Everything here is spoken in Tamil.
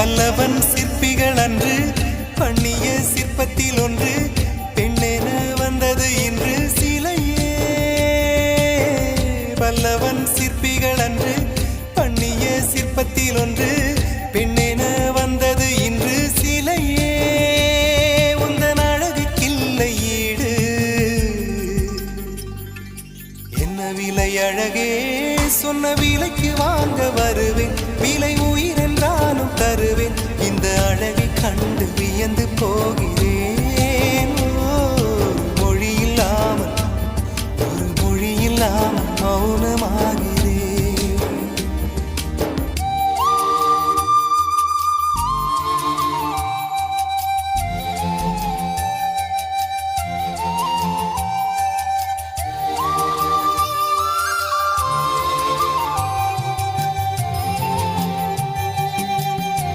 பல்லவன் சிற்பிகள் அன்று பண்ணிய சிற்பத்தில் ஒன்று பெண்ணென வந்தது இன்று சிலையே. பல்லவன் சிற்பிகள் அன்று பண்ணிய சிற்பத்தில் ஒன்று பெண்ணென வந்தது இன்று சிலையே. உந்தன் அழகுக்கில்லை ஈடு, என்ன விலை அழகே, சொன்ன விலைக்கு வாங்க வருவேன். விலை